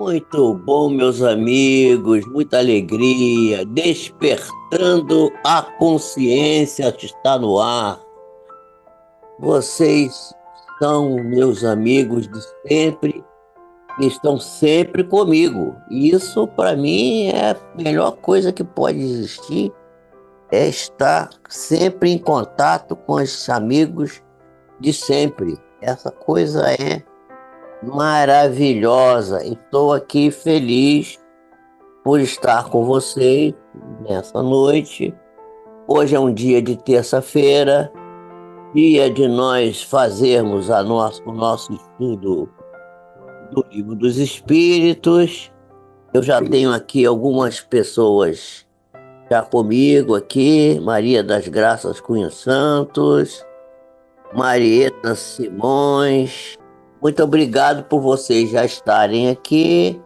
Muito bom, meus amigos, muita alegria, despertando a consciência está no ar. Vocês são meus amigos de sempre e estão sempre comigo. E isso, para mim, é a melhor coisa que pode existir, é estar sempre em contato com os amigos de sempre. Essa coisa é maravilhosa. Estou aqui feliz por estar com vocês nessa noite. Hoje é um dia de terça-feira, dia de nós fazermos o nosso estudo do Livro dos Espíritos. Eu já tenho aqui algumas pessoas já comigo aqui, Maria das Graças Cunha Santos, Marieta Simões. Muito obrigado por vocês já estarem aqui.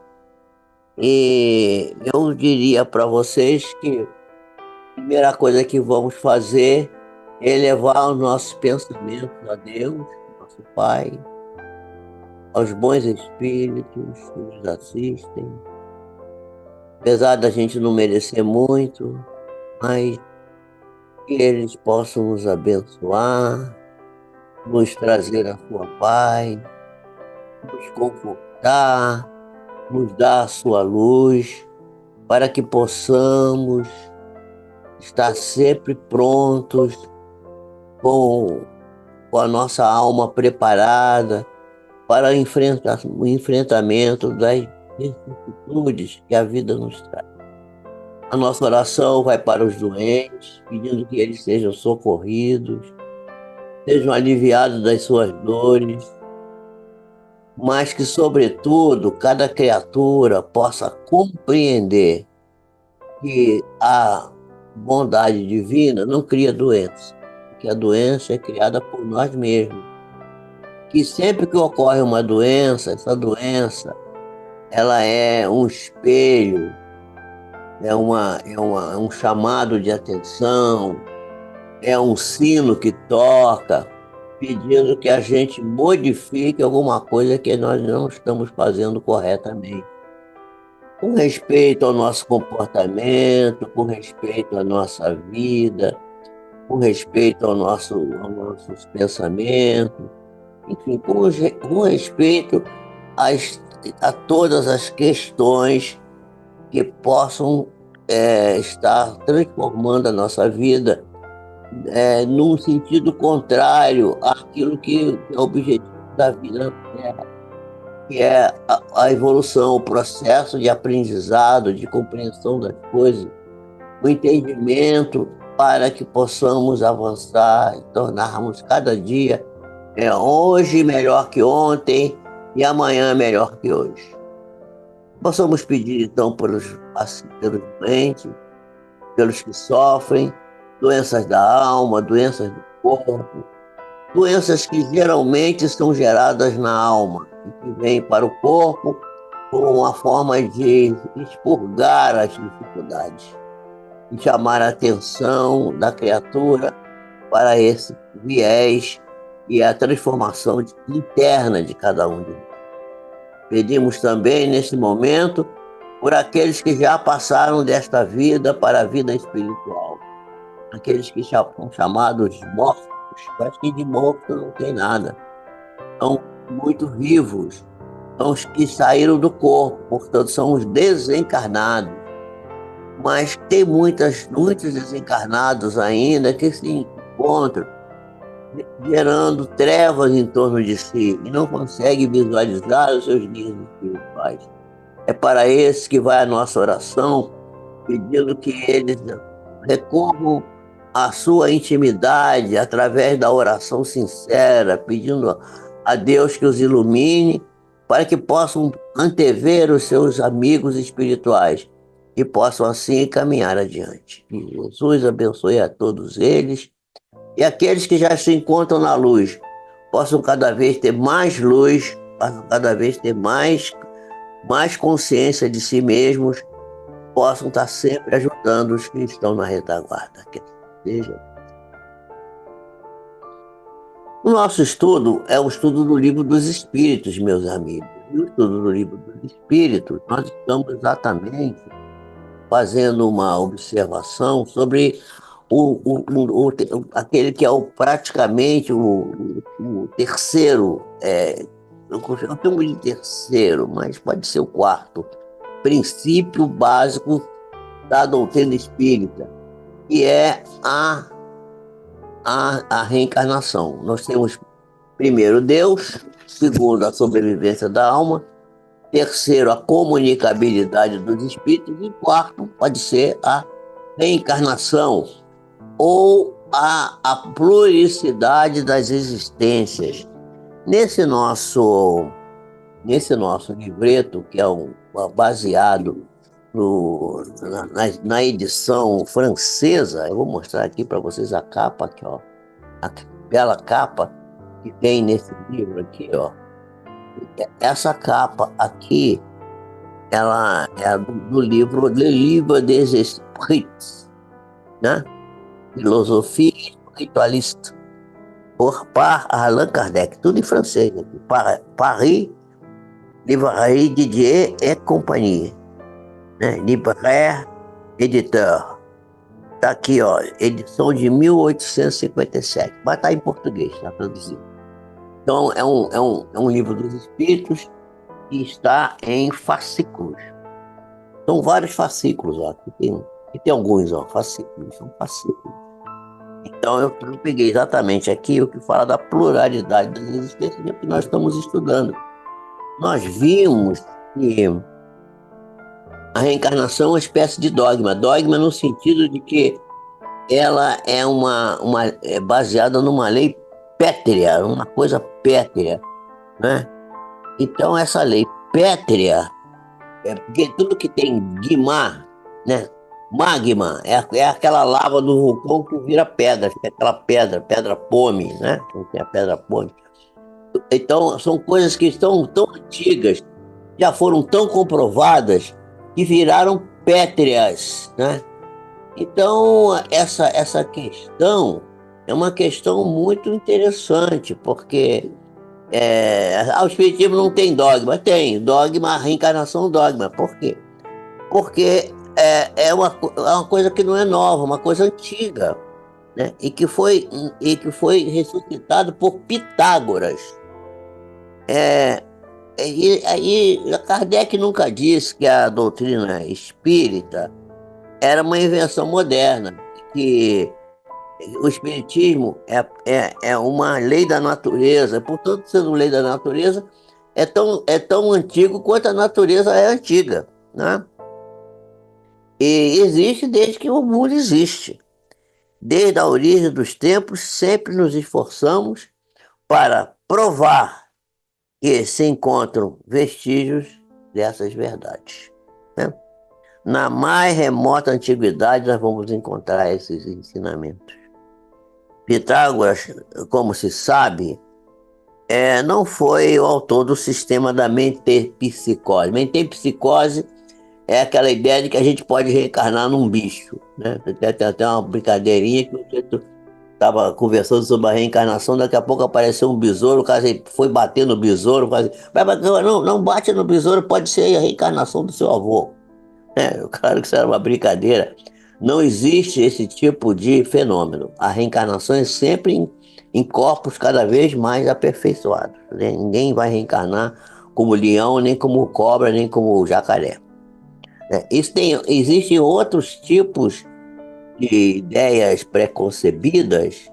E eu diria para vocês que a primeira coisa que vamos fazer é elevar os nossos pensamentos a Deus, nosso Pai, aos bons espíritos que nos assistem. Apesar da gente não merecer muito, mas que eles possam nos abençoar, nos trazer a sua paz, nos confortar, nos dar a sua luz, para que possamos estar sempre prontos, com, com a nossa alma preparada para o enfrentamento das vicissitudes que a vida nos traz. A nossa oração vai para os doentes, pedindo que eles sejam socorridos, sejam aliviados das suas dores, mas que, sobretudo, cada criatura possa compreender que a bondade divina não cria doença, que a doença é criada por nós mesmos. Que sempre que ocorre uma doença, essa doença, ela é um espelho, é um chamado de atenção, é um sino que toca, pedindo que a gente modifique alguma coisa que nós não estamos fazendo corretamente. Com respeito ao nosso comportamento, com respeito à nossa vida, com respeito aos nossos pensamentos, enfim, com respeito a todas as questões que possam estar transformando a nossa vida num sentido contrário àquilo que é o objetivo da vida na Terra, que é a evolução, o processo de aprendizado, de compreensão das coisas, o entendimento para que possamos avançar e tornarmos cada dia hoje melhor que ontem e amanhã melhor que hoje. Possamos pedir então pelos doentes, pelos que sofrem, doenças da alma, doenças do corpo, doenças que geralmente são geradas na alma e que vêm para o corpo como uma forma de expurgar as dificuldades e chamar a atenção da criatura para esse viés e a transformação interna de cada um de nós. Pedimos também, nesse momento, por aqueles que já passaram desta vida para a vida espiritual, aqueles que são chamados mortos, mas que de morto não tem nada, são muito vivos, são os que saíram do corpo, portanto são os desencarnados. Mas tem muitos desencarnados ainda que se encontram gerando trevas em torno de si e não consegue visualizar os seus guias espirituais. É para esses que vai a nossa oração, pedindo que eles recorram à sua intimidade através da oração sincera, pedindo a Deus que os ilumine para que possam antever os seus amigos espirituais e possam assim caminhar adiante. Que Jesus abençoe a todos eles. E aqueles que já se encontram na luz possam cada vez ter mais luz, possam cada vez ter mais consciência de si mesmos, possam estar sempre ajudando os que estão na retaguarda. Que seja. O nosso estudo é o estudo do Livro dos Espíritos, meus amigos. no estudo do livro dos Espíritos, nós estamos exatamente fazendo uma observação sobre aquele que é praticamente o terceiro, eu chamo de terceiro, mas pode ser o quarto, princípio básico da doutrina espírita, que é a reencarnação. Nós temos, primeiro, Deus, segundo, a sobrevivência da alma, terceiro, a comunicabilidade dos espíritos, e quarto, pode ser a reencarnação ou a pluricidade das existências. Nesse nosso, nesse nosso livreto, que é baseado na edição francesa, eu vou mostrar aqui para vocês a capa, aqui, ó, a bela capa que tem nesse livro aqui, ó. Essa capa aqui, ela é do livro Le Livre des Esprits, né? Filosofia Espiritualista, par Allan Kardec, tudo em francês aqui. Paris, Livrarie Didier et Compagnie, né? Libraire Editeur. Tá aqui, ó, edição de 1857, mas tá em português, tá traduzido. Então, é um livro dos Espíritos que está em fascículos. São vários fascículos, ó. Aqui tem alguns, ó, fascículos, são fascículos. Então, eu peguei exatamente aqui o que fala da pluralidade das existências, que é o que nós estamos estudando. Nós vimos que a reencarnação é uma espécie de dogma. Dogma no sentido de que ela é baseada numa lei pétrea, uma coisa pétrea, né? Então, essa lei pétrea, porque tudo que tem guimar, né? Magma é aquela lava do vulcão que vira pedra, fica aquela pedra pome, né? Tem a pedra pome. Então, são coisas que estão tão antigas, já foram tão comprovadas, que viraram pétreas, né? Então, essa questão é uma questão muito interessante, porque o Espiritismo não tem dogma. Tem dogma, a reencarnação dogma. Por quê? Porque é uma coisa que não é nova, uma coisa antiga, né? E que foi ressuscitado por Pitágoras. E aí, Kardec nunca disse que a doutrina espírita era uma invenção moderna, que o espiritismo é uma lei da natureza, portanto, sendo lei da natureza, é tão antigo quanto a natureza é antiga, né? E existe desde que o mundo existe. Desde a origem dos tempos, sempre nos esforçamos para provar que se encontram vestígios dessas verdades, né? Na mais remota antiguidade, nós vamos encontrar esses ensinamentos. Pitágoras, como se sabe, não foi o autor do sistema da metempsicose. Mentempsicose é aquela ideia de que a gente pode reencarnar num bicho, né? Tem até uma brincadeirinha que eu estava conversando sobre a reencarnação, daqui a pouco apareceu um besouro, o cara foi bater no besouro, não, não bate no besouro, pode ser a reencarnação do seu avô. Claro que isso era uma brincadeira. Não existe esse tipo de fenômeno. A reencarnação é sempre em corpos cada vez mais aperfeiçoados, né? Ninguém vai reencarnar como leão, nem como cobra, nem como jacaré. Existem outros tipos de ideias preconcebidas,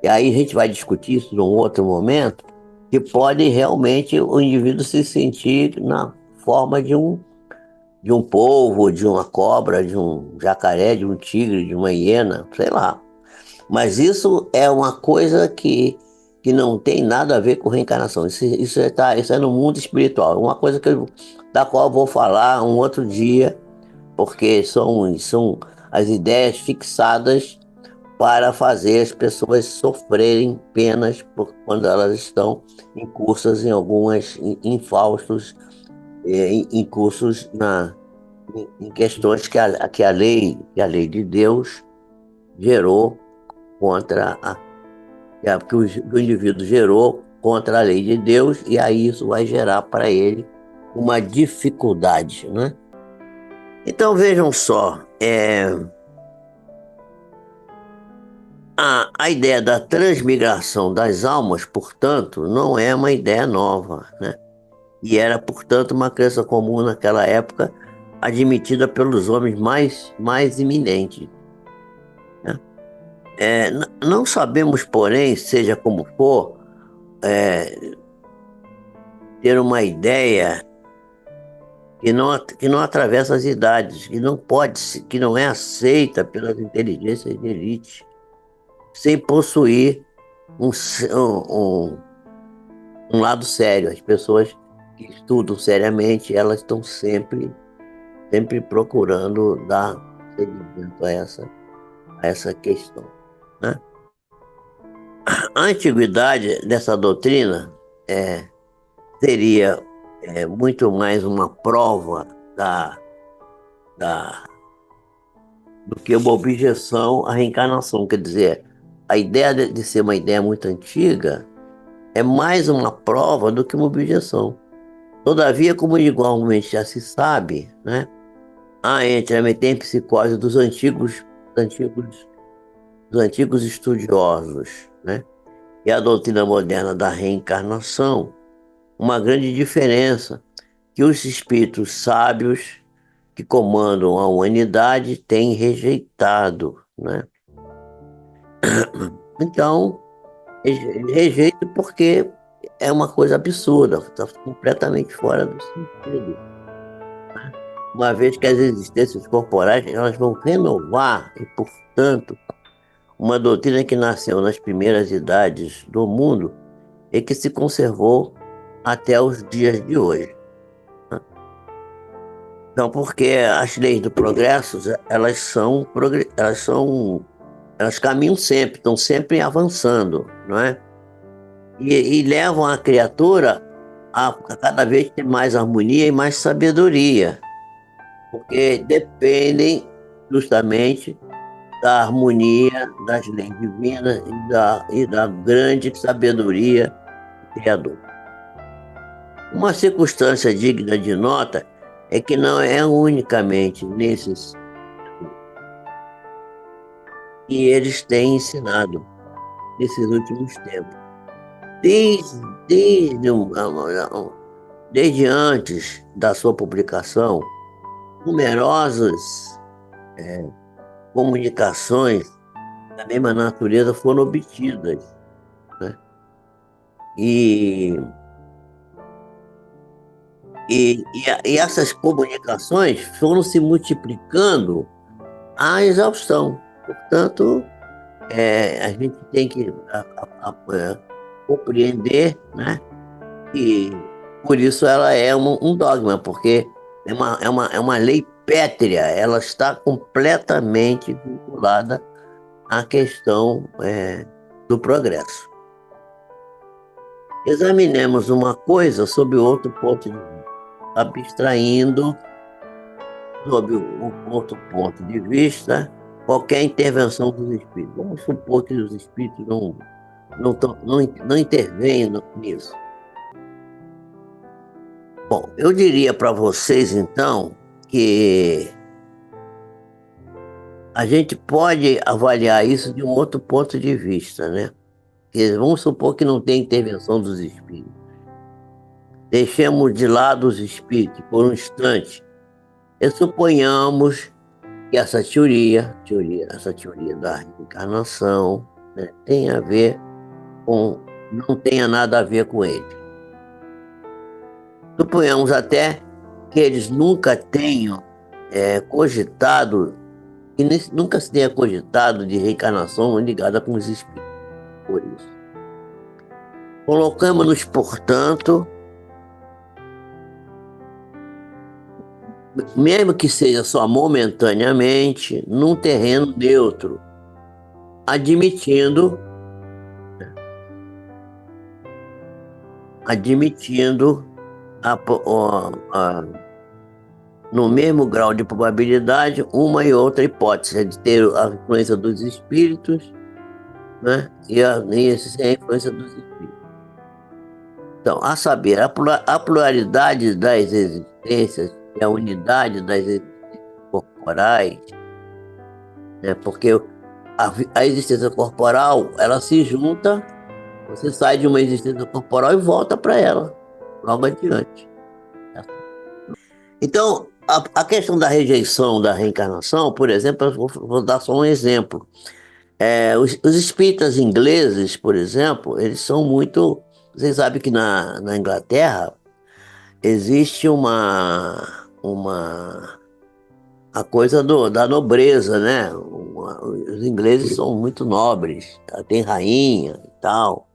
e aí a gente vai discutir isso num outro momento, que pode realmente o indivíduo se sentir na forma de um polvo, de uma cobra, de um jacaré, de um tigre, de uma hiena, sei lá. Mas isso é uma coisa que não tem nada a ver com reencarnação. Isso é no mundo espiritual. Uma coisa da qual eu vou falar um outro dia, porque são as ideias fixadas para fazer as pessoas sofrerem penas quando elas estão incursas em algumas infaustos, incursos em questões que a lei de Deus gerou que o indivíduo gerou contra a lei de Deus, e aí isso vai gerar para ele uma dificuldade, né? Então vejam só, a ideia da transmigração das almas, portanto, não é uma ideia nova, né? E era, portanto, uma crença comum naquela época, admitida pelos homens mais iminentes, né? Não sabemos, porém, seja como for, ter uma ideia que não atravessa as idades, que não pode, que não é aceita pelas inteligências de elite, sem possuir um lado sério. As pessoas que estudam seriamente, elas estão sempre procurando dar seguimento a essa questão, né? A antiguidade dessa doutrina seria muito mais uma prova da, da, do que uma objeção à reencarnação. Quer dizer, a ideia de ser uma ideia muito antiga é mais uma prova do que uma objeção. Todavia, como igualmente já se sabe, né, há entre a metempsicose antigos, dos antigos estudiosos, né, e a doutrina moderna da reencarnação, uma grande diferença que os espíritos sábios que comandam a humanidade têm rejeitado, né? Então, rejeito porque é uma coisa absurda, está completamente fora do sentido. Uma vez que as existências corporais elas vão renovar e, portanto, uma doutrina que nasceu nas primeiras idades do mundo e que se conservou até os dias de hoje. Não, porque as leis do progresso, elas caminham sempre, estão sempre avançando, não é? E levam a criatura a cada vez ter mais harmonia e mais sabedoria, porque dependem justamente da harmonia das leis divinas e da grande sabedoria do Criador. Uma circunstância digna de nota é que não é unicamente nesses que eles têm ensinado nesses últimos tempos. Desde, desde, um- desde antes da sua publicação, numerosas comunicações da mesma natureza foram obtidas, né? E, e essas comunicações foram se multiplicando à exaustão. Portanto, a gente tem que compreender, né? E por isso ela é um dogma, porque é uma lei pétrea, ela está completamente vinculada à questão do progresso. Examinemos uma coisa sob outro ponto de vista, abstraindo sob o outro ponto de vista qualquer intervenção dos espíritos. Vamos supor que os espíritos não intervêm nisso. Bom, eu diria para vocês então que a gente pode avaliar isso de um outro ponto de vista, né? Vamos supor que não tem intervenção dos espíritos. Deixemos de lado os espíritos por um instante e suponhamos que essa teoria da reencarnação, né, não tenha nada a ver com ele. Suponhamos até que eles nunca tenham cogitado, nunca se tenha cogitado de reencarnação ligada com os espíritos. Por isso. Colocamos-nos, portanto, mesmo que seja só momentaneamente, num terreno neutro, admitindo no mesmo grau de probabilidade uma e outra hipótese de ter a influência dos espíritos, né? E a influência dos espíritos. Então, a saber, a pluralidade das existências e a unidade das existências corporais, né? Porque a existência corporal, ela se junta, você sai de uma existência corporal e volta para ela, logo adiante. Então, a questão da rejeição da reencarnação, por exemplo, eu vou dar só um exemplo. Os espíritas ingleses, por exemplo, eles são muito. Vocês sabem que na Inglaterra existe a coisa da nobreza, né? Os ingleses são muito nobres, tem rainha e tal.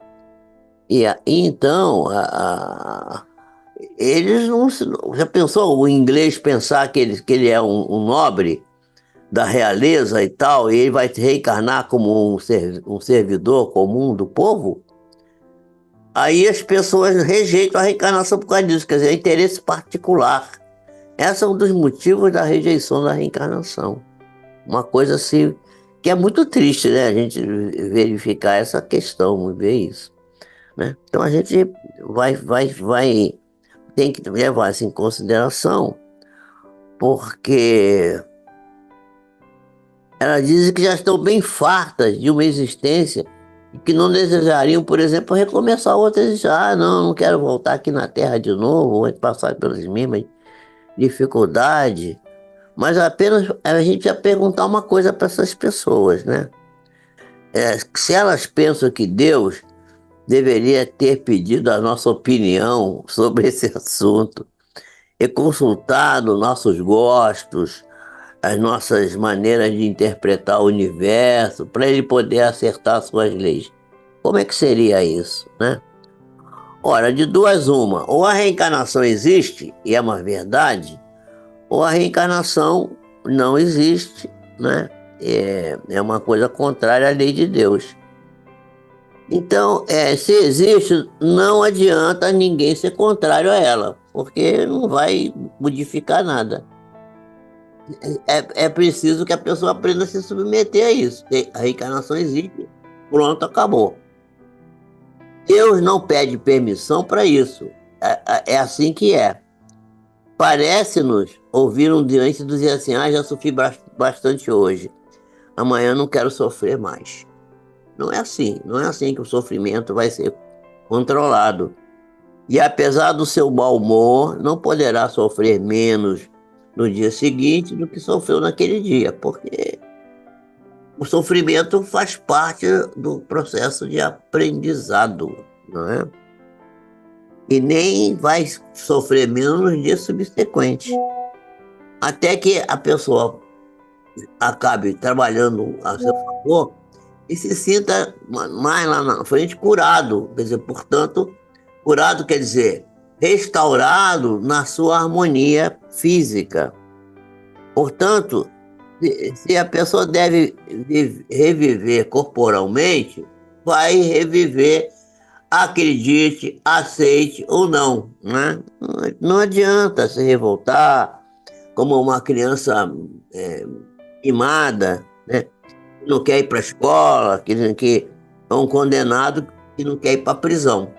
Então, eles não se. Já pensou o inglês pensar que ele é um nobre da realeza e tal, e ele vai se reencarnar como um servidor comum do povo? Aí as pessoas rejeitam a reencarnação por causa disso, quer dizer, é interesse particular. Esse é um dos motivos da rejeição da reencarnação. Uma coisa assim, que é muito triste, né? A gente verificar essa questão, ver isso, né? Então a gente tem que levar isso em consideração, porque elas dizem que já estão bem fartas de uma existência e que não desejariam, por exemplo, recomeçar outras. Ah, não, não quero voltar aqui na Terra de novo, ou passar pelas mesmas dificuldades. Mas apenas a gente ia perguntar uma coisa para essas pessoas, né? Se elas pensam que Deus deveria ter pedido a nossa opinião sobre esse assunto e consultado nossos gostos, as nossas maneiras de interpretar o universo, para ele poder acertar suas leis. Como é que seria isso, né? Ora, de duas uma, ou a reencarnação existe e é uma verdade, ou a reencarnação não existe, né? É uma coisa contrária à lei de Deus. Então, se existe, não adianta ninguém ser contrário a ela, porque não vai modificar nada. É preciso que a pessoa aprenda a se submeter a isso. A reencarnação existe, pronto, acabou. Deus não pede permissão para isso. É assim que é. Parece-nos ouvir um diante dizer assim: ah, já sofri bastante hoje, amanhã não quero sofrer mais. Não é assim, não é assim que o sofrimento vai ser controlado. E apesar do seu mau humor, não poderá sofrer menos no dia seguinte do que sofreu naquele dia, porque o sofrimento faz parte do processo de aprendizado, não é? E nem vai sofrer menos nos dias subsequentes. Até que a pessoa acabe trabalhando a seu favor e se sinta mais lá na frente curado. Quer dizer, portanto, curado quer dizer restaurado na sua harmonia física. Portanto, se a pessoa deve reviver corporalmente, vai reviver, acredite, aceite ou não, né? Não adianta se revoltar como uma criança mimada, né? Que não quer ir para a escola, que é um condenado que não quer ir para a prisão.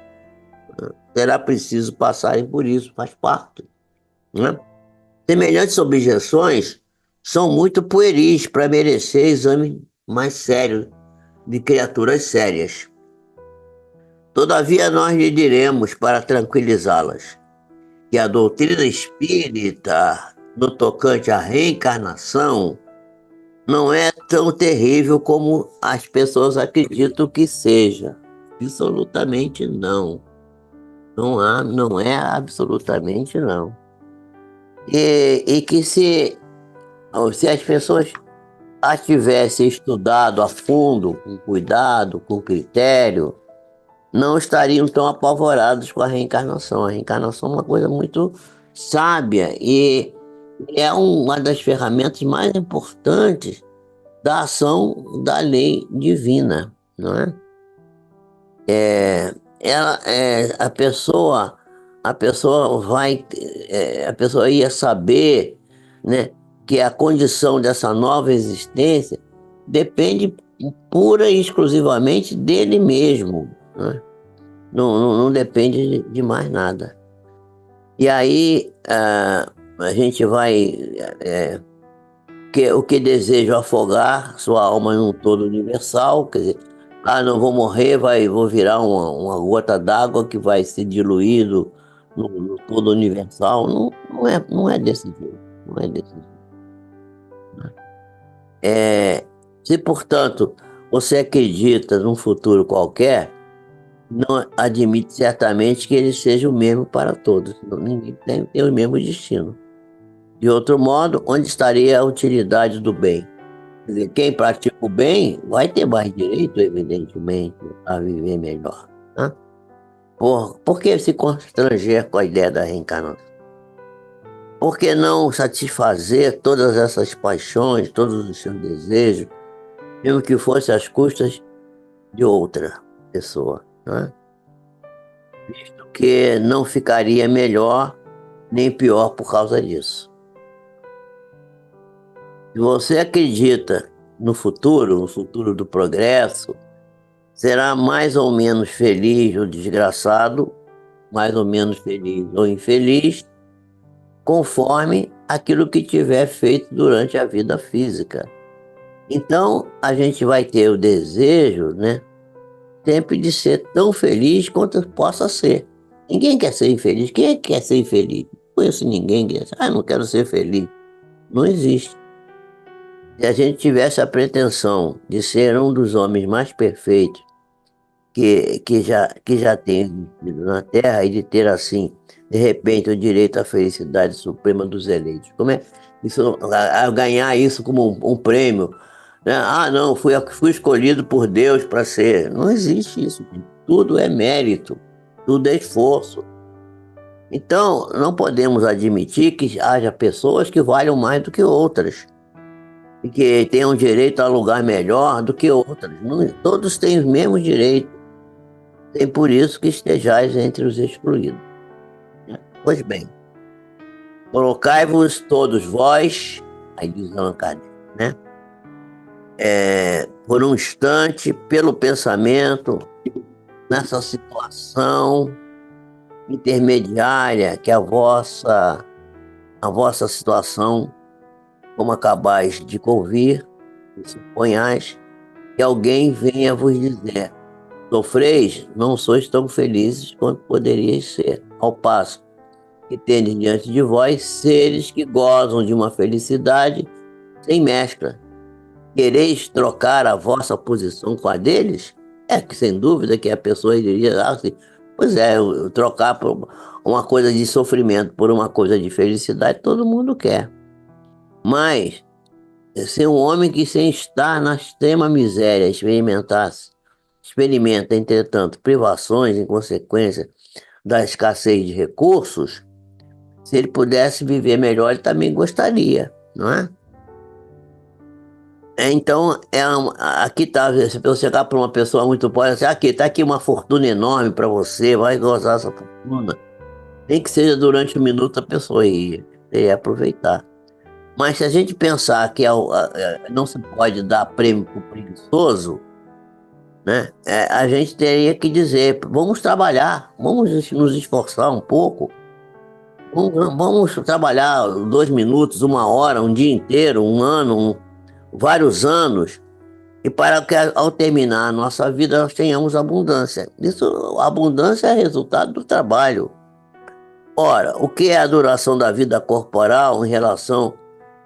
Será preciso passarem por isso, faz parte, né? Semelhantes objeções são muito pueris para merecer exame mais sério de criaturas sérias. Todavia, nós lhe diremos, para tranquilizá-las, que a doutrina espírita, no tocante à reencarnação, não é tão terrível como as pessoas acreditam que seja. Absolutamente não. Não é absolutamente não. E que se as pessoas a tivessem estudado a fundo, com cuidado, com critério, não estariam tão apavorados com a reencarnação. A reencarnação é uma coisa muito sábia e é uma das ferramentas mais importantes da ação da lei divina, não é? A pessoa ia saber, né, que a condição dessa nova existência depende pura e exclusivamente dele mesmo, né? não depende de mais nada. E aí a gente vai. é, o que desejo afogar sua alma em um todo universal, quer dizer, não vou morrer, vou virar uma gota d'água que vai se diluir no todo universal. Não é desse jeito. Não é desse jeito. É, se, portanto, você acredita num futuro qualquer, não admite certamente que ele seja o mesmo para todos. Ninguém tem o mesmo destino. De outro modo, onde estaria a utilidade do bem? Quer dizer, quem pratica o bem vai ter mais direito, evidentemente, a viver melhor, né? Por que se constranger com a ideia da reencarnação? Por que não satisfazer todas essas paixões, todos os seus desejos, mesmo que fosse às custas de outra pessoa, né? Visto que não ficaria melhor nem pior por causa disso. Se você acredita no futuro do progresso, será mais ou menos feliz ou desgraçado, mais ou menos feliz ou infeliz, conforme aquilo que tiver feito durante a vida física. Então, a gente vai ter o desejo, né, sempre de ser tão feliz quanto possa ser. Ninguém quer ser infeliz. Quem é que quer ser infeliz? Não conheço ninguém que diz, não quero ser feliz. Não existe. Se a gente tivesse a pretensão de ser um dos homens mais perfeitos que já tem existido na Terra e de ter, assim, de repente, o direito à felicidade suprema dos eleitos. Como é isso, a ganhar isso como um prêmio? Né? Não, fui escolhido por Deus para ser. Não existe isso. Tudo é mérito, tudo é esforço. Então, não podemos admitir que haja pessoas que valham mais do que outras e que tenham direito a lugar melhor do que outras. Todos têm os mesmos direitos. Tem por isso que estejais entre os excluídos. Pois bem, colocai-vos todos vós, aí diz Allan Kardec, né? Por um instante, pelo pensamento, nessa situação intermediária que a vossa situação, como acabais de ouvir, suponhais que alguém venha vos dizer: sofreis, não sois tão felizes quanto poderíeis ser. Ao passo que tendes diante de vós seres que gozam de uma felicidade sem mescla. Quereis trocar a vossa posição com a deles? É que, sem dúvida, que a pessoa diria assim, pois é, trocar por uma coisa de sofrimento por uma coisa de felicidade, todo mundo quer. Mas, se um homem que, sem estar na extrema miséria, experimenta, entretanto, privações em consequência da escassez de recursos, se ele pudesse viver melhor, ele também gostaria, não é? Então, aqui está, se eu chegar para uma pessoa muito pobre, assim, aqui, está aqui uma fortuna enorme para você, vai gozar essa fortuna. Nem que seja durante um minuto a pessoa ia aproveitar. Mas se a gente pensar que não se pode dar prêmio para o preguiçoso, né, a gente teria que dizer, vamos trabalhar, vamos nos esforçar um pouco, vamos trabalhar 2 minutos, uma hora, um dia inteiro, um ano, vários anos, e para que ao terminar a nossa vida nós tenhamos abundância. A abundância é resultado do trabalho. Ora, o que é a duração da vida corporal em relação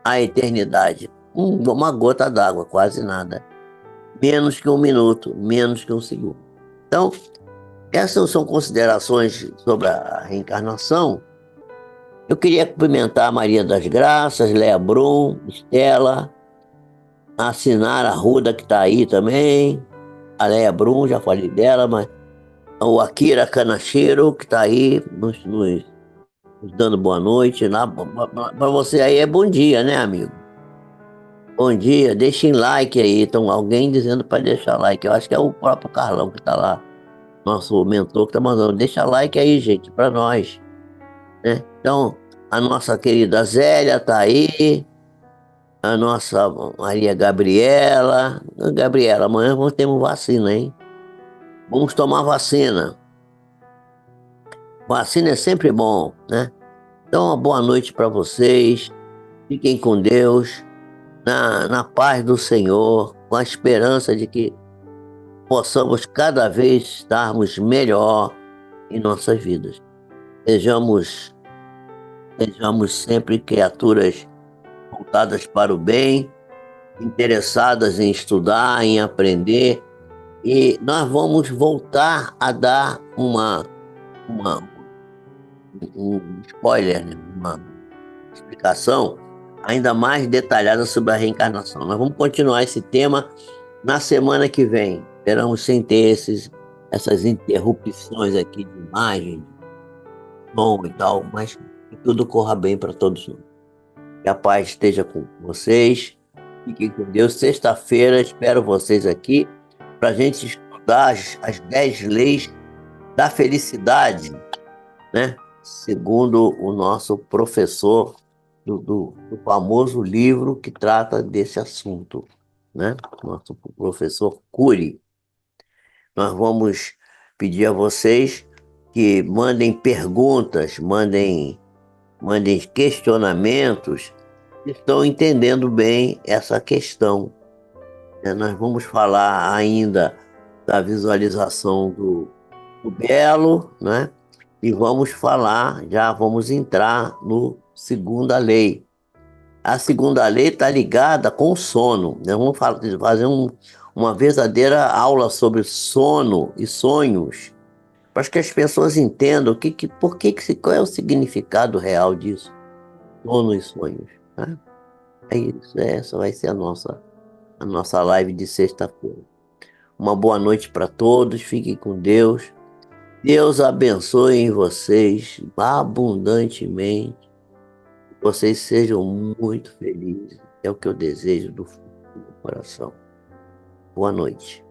à eternidade? Uma gota d'água, quase nada. Menos que um minuto, menos que um segundo. Então, essas são considerações sobre a reencarnação. Eu queria cumprimentar a Maria das Graças, Léa Brum, Estela, a Sinara Ruda, que está aí também, a Léa Brum, já falei dela, mas o Akira Kanashiro, que está aí nos dando boa noite. Para você aí é bom dia, né, amigo? Bom dia, deixem like aí. Então, alguém dizendo para deixar like. Eu acho que é o próprio Carlão que está lá, nosso mentor, que está mandando. Deixa like aí, gente, para nós, né? Então, a nossa querida Zélia está aí. A nossa Maria Gabriela. Gabriela, amanhã temos vacina, hein? Vamos tomar vacina. Vacina é sempre bom, né? Então, uma boa noite para vocês. Fiquem com Deus, na paz do Senhor, com a esperança de que possamos cada vez estarmos melhor em nossas vidas. Sejamos, sejamos sempre criaturas voltadas para o bem, interessadas em estudar, em aprender, e nós vamos voltar a dar uma, um spoiler, né? Uma explicação ainda mais detalhada sobre a reencarnação. Nós vamos continuar esse tema na semana que vem. Esperamos sem ter essas interrupções aqui de imagem, de som e tal, mas que tudo corra bem para todos nós. Que a paz esteja com vocês. Fiquem com Deus. Sexta-feira espero vocês aqui para a gente estudar as 10 leis da felicidade, né? Segundo o nosso professor do famoso livro que trata desse assunto, né? Nosso professor Cury. Nós vamos pedir a vocês que mandem perguntas, mandem questionamentos, se estão entendendo bem essa questão, né? Nós vamos falar ainda da visualização do belo, né? E vamos falar, já vamos entrar no segunda lei. A segunda lei está ligada com o sono. Nós vamos fazer uma verdadeira aula sobre sono e sonhos, para que as pessoas entendam por que, qual é o significado real disso, sono e sonhos. Tá? É isso, essa vai ser a nossa live de sexta-feira. Uma boa noite para todos, fiquem com Deus. Deus abençoe vocês abundantemente. Vocês sejam muito felizes. É o que eu desejo do fundo do coração. Boa noite.